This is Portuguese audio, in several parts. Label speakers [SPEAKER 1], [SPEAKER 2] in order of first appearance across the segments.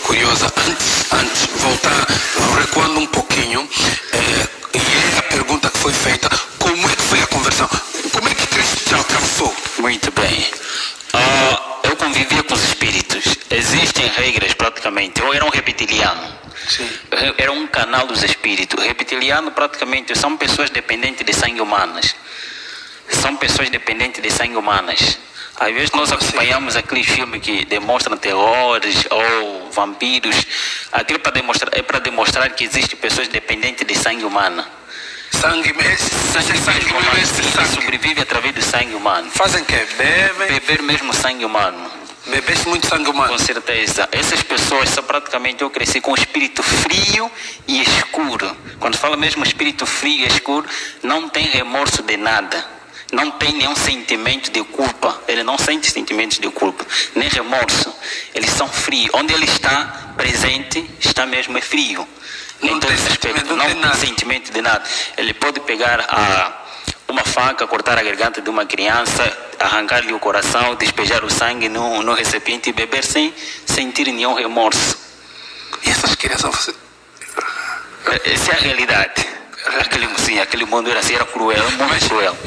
[SPEAKER 1] curiosa. Antes voltar, recuando um pouquinho, e é a pergunta que foi feita: como é que foi a conversão? Como é que Cristo te alcançou?
[SPEAKER 2] Muito bem. Eu convivia com os espíritos. Existem regras praticamente. Eu era um reptiliano.
[SPEAKER 1] Sim.
[SPEAKER 2] Era um canal dos espíritos. Reptiliano praticamente são pessoas dependentes de sangue humanas. São pessoas dependentes de sangue humanas. Às vezes nós acompanhamos aqueles filmes que demonstram terrores ou vampiros. Aquilo é para demonstrar que existem pessoas dependentes de sangue humano.
[SPEAKER 1] Sangue
[SPEAKER 2] Sobrevive através do sangue humano.
[SPEAKER 1] Fazem o quê? Bebem?
[SPEAKER 2] Beber mesmo sangue humano.
[SPEAKER 1] Bebeste muito sangue humano?
[SPEAKER 2] Com certeza. Essas pessoas são praticamente, eu cresci com um espírito frio e escuro. Quando fala mesmo espírito frio e escuro, não tem remorso de nada. Não tem nenhum sentimento de culpa. Ele não sente sentimentos de culpa, nem remorso. Eles são frios. Onde ele está presente, está mesmo é frio.
[SPEAKER 1] Não tem sentimento,
[SPEAKER 2] não tem sentimento de nada. Ele pode pegar uma faca, cortar a garganta de uma criança, arrancar-lhe o coração, despejar o sangue no recipiente e beber sem sentir nenhum remorso.
[SPEAKER 1] E essas crianças, você...
[SPEAKER 2] Essa é a realidade. Aquele mundo era assim, era cruel, muito cruel.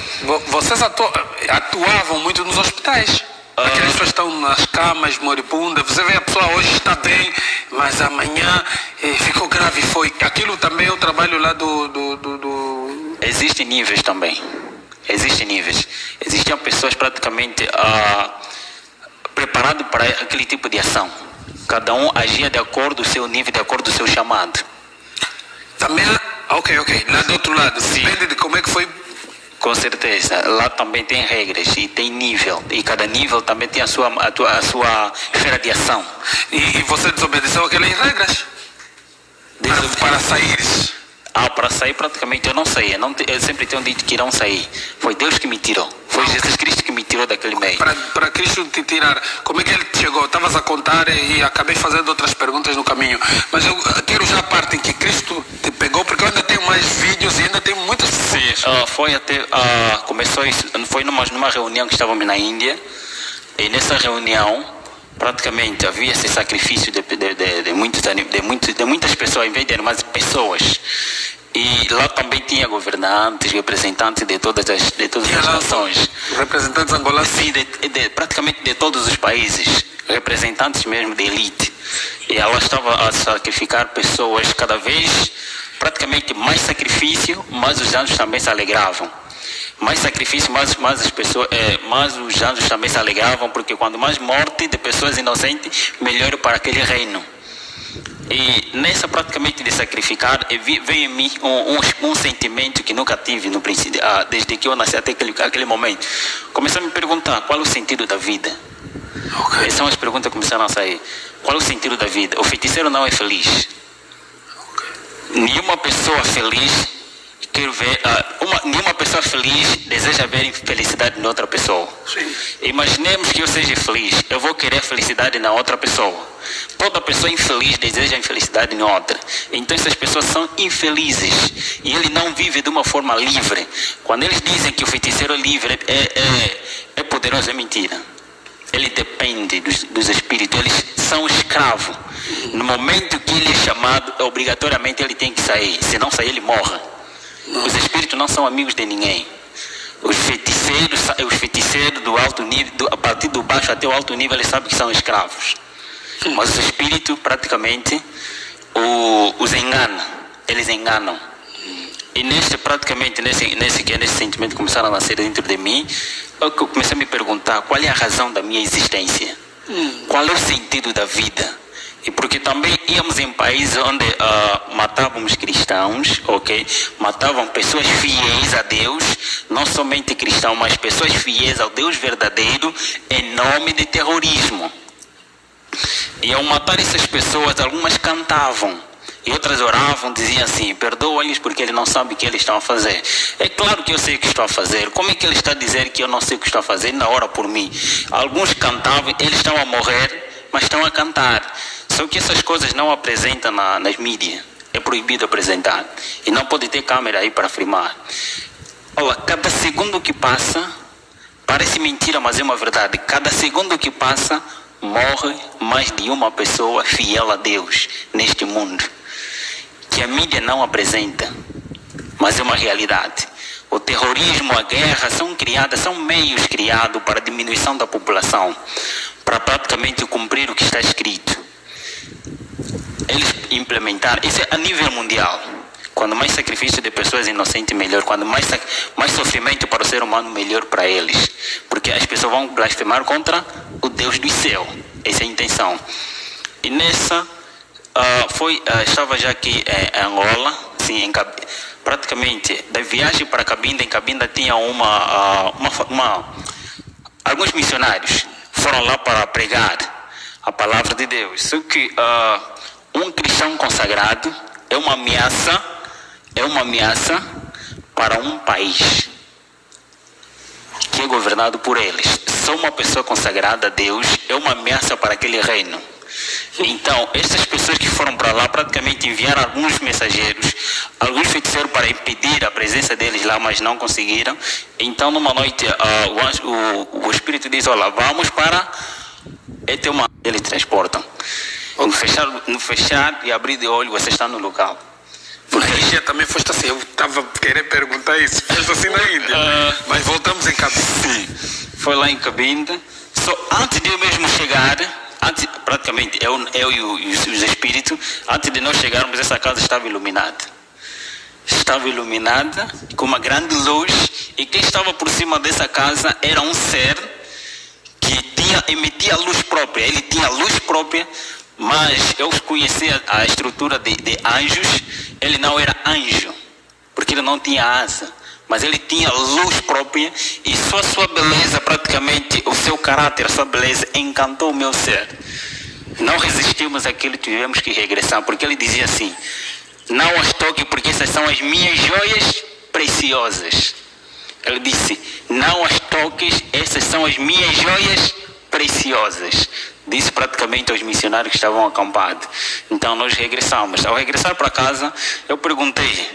[SPEAKER 1] Vocês atuavam muito nos hospitais. Aquelas pessoas estão nas camas, moribundas. Você vê a pessoa hoje está bem, mas amanhã ficou grave. Foi. Aquilo também é o trabalho lá do...
[SPEAKER 2] Existem níveis também. Existem níveis. Existiam pessoas praticamente preparadas para aquele tipo de ação. Cada um agia de acordo com o seu nível, de acordo com o seu chamado.
[SPEAKER 1] Também... Ok. Lá do outro lado, sim. Depende de como é que foi.
[SPEAKER 2] Com certeza. Lá também tem regras e tem nível. E cada nível também tem a sua esfera de ação.
[SPEAKER 1] E você desobedeceu aquelas regras? Para saíres?
[SPEAKER 2] Para sair praticamente eu não saía. Eu sempre tenho dito que irão sair. Foi Deus que me tirou. Foi Jesus Cristo que me tirou daquele meio.
[SPEAKER 1] Para Cristo te tirar, como é que ele chegou? Estavas a contar e acabei fazendo outras perguntas no caminho. Mas eu quero já a parte em que Cristo te pegou, porque eu ainda tenho mais vídeos e ainda tenho muitas perguntas.
[SPEAKER 2] Foi até... começou isso, foi numa reunião que estávamos na Índia. E nessa reunião, praticamente havia esse sacrifício de muitas pessoas, em vez de animais, pessoas. E lá também tinha governantes, representantes de todas as nações.
[SPEAKER 1] Representantes angolanos?
[SPEAKER 2] Sim, praticamente de todos os países. Representantes mesmo de elite. E ela estava a sacrificar pessoas cada vez, praticamente mais sacrifício, mas os anjos também se alegravam. Mais sacrifício, mais as pessoas, mais os anjos também se alegravam, porque quanto mais morte de pessoas inocentes, melhor para aquele reino. E nessa praticamente de sacrificar, veio em mim um sentimento que nunca tive no princípio, desde que eu nasci até aquele momento. Comecei a me perguntar qual é o sentido da vida.
[SPEAKER 1] Okay.
[SPEAKER 2] Essas são as perguntas que começaram a sair. Qual é o sentido da vida? O feiticeiro não é feliz. Okay. Nenhuma pessoa feliz nenhuma pessoa feliz deseja ver felicidade em outra pessoa.
[SPEAKER 1] Sim.
[SPEAKER 2] Imaginemos que eu seja feliz, eu vou querer felicidade na outra pessoa. Toda pessoa infeliz deseja infelicidade em outra. Então essas pessoas são infelizes e ele não vive de uma forma livre. Quando eles dizem que o feiticeiro é livre, é poderoso, é mentira. Ele depende dos espíritos, eles são escravos. No momento que ele é chamado, obrigatoriamente ele tem que sair. Se não sair, ele morre. Os espíritos não são amigos de ninguém. Os feiticeiros do alto nível, a partir do baixo até o alto nível, eles sabem que são escravos. Mas os espíritos praticamente os enganam. Eles enganam. E nesse sentimento começaram a nascer dentro de mim, eu comecei a me perguntar qual é a razão da minha existência. Qual é o sentido da vida? E porque também íamos em países onde matávamos cristãos, ok? Matavam pessoas fiéis a Deus, não somente cristãos, mas pessoas fiéis ao Deus verdadeiro, em nome de terrorismo. E ao matar essas pessoas, algumas cantavam, e outras oravam, diziam assim: perdoa-lhes porque eles não sabem o que eles estão a fazer. É claro que eu sei o que estou a fazer. Como é que ele está a dizer que eu não sei o que estou a fazer? Ele não ora por mim. Alguns cantavam, eles estão a morrer, mas estão a cantar. Só que essas coisas não apresentam nas mídias. É proibido apresentar. E não pode ter câmera aí para filmar. Olha, cada segundo que passa, parece mentira, mas é uma verdade. Cada segundo que passa, morre mais de uma pessoa fiel a Deus neste mundo, que a mídia não apresenta, mas é uma realidade. O terrorismo, a guerra são meios criados para a diminuição da população, para praticamente cumprir o que está escrito. Eles implementaram, isso é a nível mundial. Quando mais sacrifício de pessoas inocentes, melhor. Quando mais sofrimento para o ser humano, melhor para eles. Porque as pessoas vão blasfemar contra o Deus do céu. Essa é a intenção. E nessa, estava já aqui em Angola, assim, praticamente, da viagem para Cabinda, em Cabinda tinha alguns missionários foram lá para pregar a palavra de Deus. Só que um cristão consagrado é uma ameaça para um país que é governado por eles. Só uma pessoa consagrada a Deus é uma ameaça para aquele reino. Então, essas pessoas que foram para lá praticamente enviaram alguns mensageiros, alguns feiticeiros para impedir a presença deles lá, mas não conseguiram. Então, numa noite, o Espírito diz: olha, vamos para Eteumã. Eles transportam. No fechar e abrir de olho, você está no local.
[SPEAKER 1] Porque a Índia também foste assim, eu estava querendo perguntar isso, foste assim na Índia, mas voltamos em Cabinda.
[SPEAKER 2] Sim, foi lá em Cabinda. Antes de eu mesmo chegar, praticamente eu e os espíritos, antes de nós chegarmos, essa casa estava iluminada. Estava iluminada com uma grande luz, e quem estava por cima dessa casa era um ser que emitia luz própria. Ele tinha luz própria, mas eu conhecia a estrutura de anjos. Ele não era anjo, porque ele não tinha asa, mas ele tinha luz própria, e só a sua beleza, praticamente o seu caráter, a sua beleza encantou o meu ser. Não resistimos àquilo, tivemos que regressar, porque ele dizia assim: não as toque, porque essas são as minhas joias preciosas. Ele disse: não as toques, essas são as minhas joias preciosas. Disse praticamente aos missionários que estavam acampados. Então nós regressamos. Ao regressar para casa, eu perguntei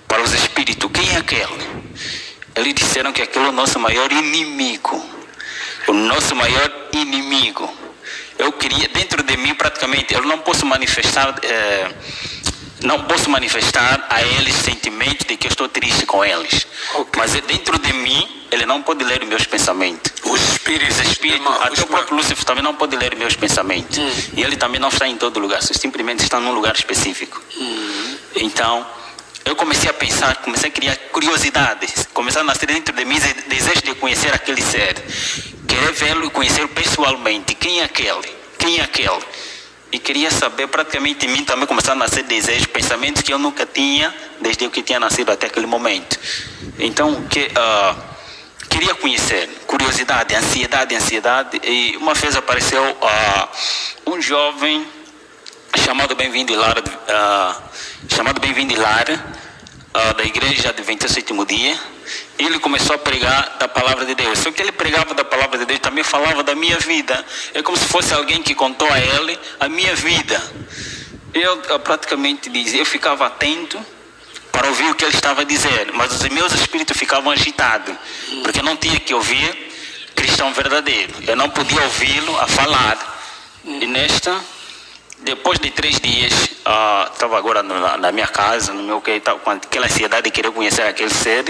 [SPEAKER 2] para os espíritos: quem é aquele? Eles disseram que aquele é o nosso maior inimigo. O nosso maior inimigo. Eu queria, dentro de mim, praticamente, eu não posso manifestar a eles sentimento de que eu estou triste com eles. Okay. Mas dentro de mim, ele não pode ler meus pensamentos. Os espíritos, até o próprio Lúcifer também não pode ler meus pensamentos. E ele também não está em todo lugar, simplesmente está num lugar específico. Então, eu comecei a pensar, comecei a criar curiosidades, começou a nascer dentro de mim desejo de conhecer aquele ser, querer vê-lo e conhecer pessoalmente. Quem é aquele? Quem é aquele? E queria saber, praticamente em mim também começaram a nascer desejos, pensamentos que eu nunca tinha, desde que tinha nascido até aquele momento. Então, queria conhecer, curiosidade, ansiedade. E uma vez apareceu um jovem chamado Bem-vindo Lara, da igreja Adventista Sétimo Dia. Ele começou a pregar da palavra de Deus. Só que ele pregava da palavra de Deus, também falava da minha vida. É como se fosse alguém que contou a ele a minha vida. Eu praticamente dizia, eu ficava atento para ouvir o que ele estava a dizer, mas os meus espíritos ficavam agitados, porque eu não tinha que ouvir cristão verdadeiro. Eu não podia ouvi-lo a falar. E depois de 3 dias, estava agora na minha casa, no meu com aquela ansiedade de querer conhecer aquele ser.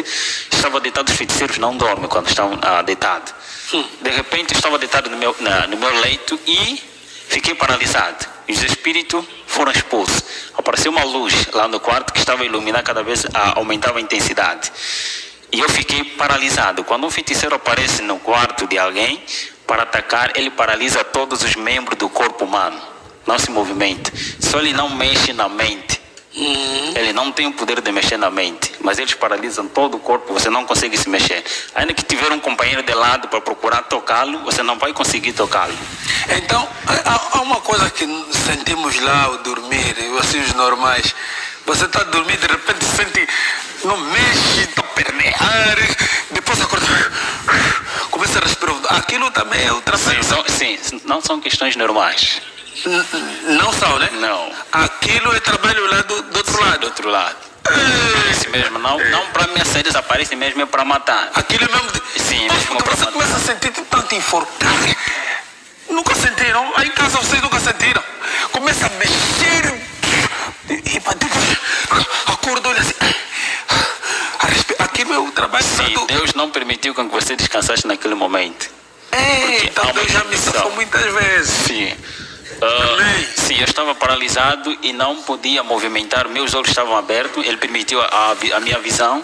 [SPEAKER 2] Estava deitado, os feiticeiros não dormem quando estão deitados. De repente, estava deitado no meu leito e fiquei paralisado. E os espíritos foram expulsos. Apareceu uma luz lá no quarto que estava a iluminar, cada vez aumentava a intensidade. E eu fiquei paralisado. Quando um feiticeiro aparece no quarto de alguém para atacar, ele paralisa todos os membros do corpo humano. Não se movimenta. Só ele não mexe na mente. Ele não tem o poder de mexer na mente, mas eles paralisam todo o corpo, você não consegue se mexer. Ainda que tiver um companheiro de lado para procurar tocá-lo, você não vai conseguir tocá-lo.
[SPEAKER 1] Então, há uma coisa que sentimos lá ao dormir, assim os normais. Você está a dormir, de repente sente, não mexe, está a pernear, depois acorda, começa a respirar. Aquilo também é outra coisa.
[SPEAKER 2] Sim, não são questões normais.
[SPEAKER 1] Não são, né?
[SPEAKER 2] Não.
[SPEAKER 1] Aquilo é trabalho lá do outro lado.
[SPEAKER 2] Do outro lado. Esse mesmo, não para me sair desaparece mesmo, é para matar.
[SPEAKER 1] Aquilo é mesmo.
[SPEAKER 2] Sim, mesmo para matar.
[SPEAKER 1] Você começa a sentir tanto enforcar. Nunca sentiram? Aí em casa vocês nunca sentiram? Começa a mexer e depois acorda, olha assim. Aquilo é o trabalho.
[SPEAKER 2] Sim, Deus não permitiu que você descansasse naquele momento.
[SPEAKER 1] Então Deus já me safou muitas vezes.
[SPEAKER 2] Sim. Sim, eu estava paralisado e não podia movimentar. Meus olhos estavam abertos. Ele permitiu a minha visão.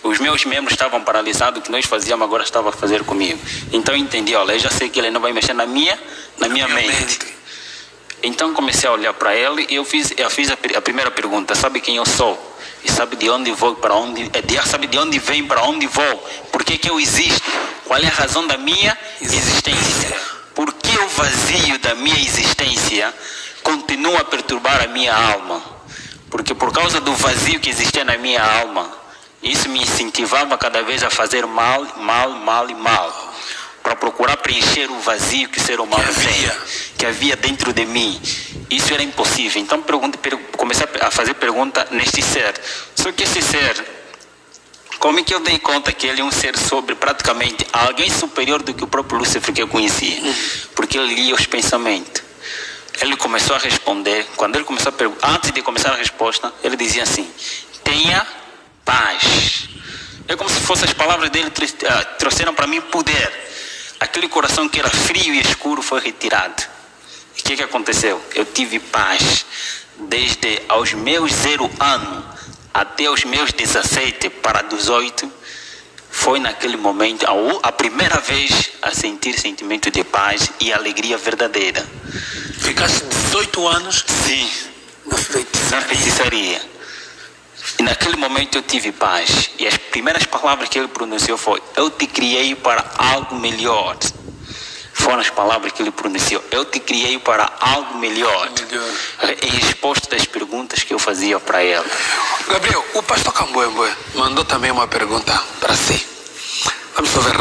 [SPEAKER 2] Os meus membros estavam paralisados. O que nós fazíamos agora estava a fazer comigo. Então eu entendi, olha, eu já sei que ele não vai mexer na minha mente. Então comecei a olhar para ele e eu fiz a primeira pergunta: sabe quem eu sou? E sabe de onde vou, para onde? Sabe de onde vem, para onde vou? Por que eu existo? Qual é a razão da minha existência? Por que o vazio da minha existência continua a perturbar a minha alma? Porque por causa do vazio que existia na minha alma, isso me incentivava cada vez a fazer mal, para procurar preencher o vazio que o ser humano que havia dentro de mim. Isso era impossível. Então comecei a fazer pergunta neste ser. Só que esse ser, como é que eu dei conta que ele é um ser sobre praticamente alguém superior do que o próprio Lúcifer que eu conhecia? Porque ele lia os pensamentos. Ele começou a responder. Quando ele começou a perguntar, antes de começar a resposta, ele dizia assim: tenha paz. É como se fossem as palavras dele trouxeram para mim poder. Aquele coração que era frio e escuro foi retirado. E o que aconteceu? Eu tive paz desde aos meus 0 anos até os meus 17 para 18. Foi naquele momento a primeira vez a sentir sentimento de paz e alegria verdadeira.
[SPEAKER 1] Ficaste 18 anos?
[SPEAKER 2] Sim, na feitiçaria. E naquele momento eu tive paz. E as primeiras palavras que ele pronunciou foi: eu te criei para algo melhor. Foram as palavras que ele pronunciou: eu te criei para algo melhor. Em resposta das perguntas que eu fazia para ele.
[SPEAKER 1] Gabriel, o pastor Cambuembe mandou também uma pergunta para si. Vamos ver.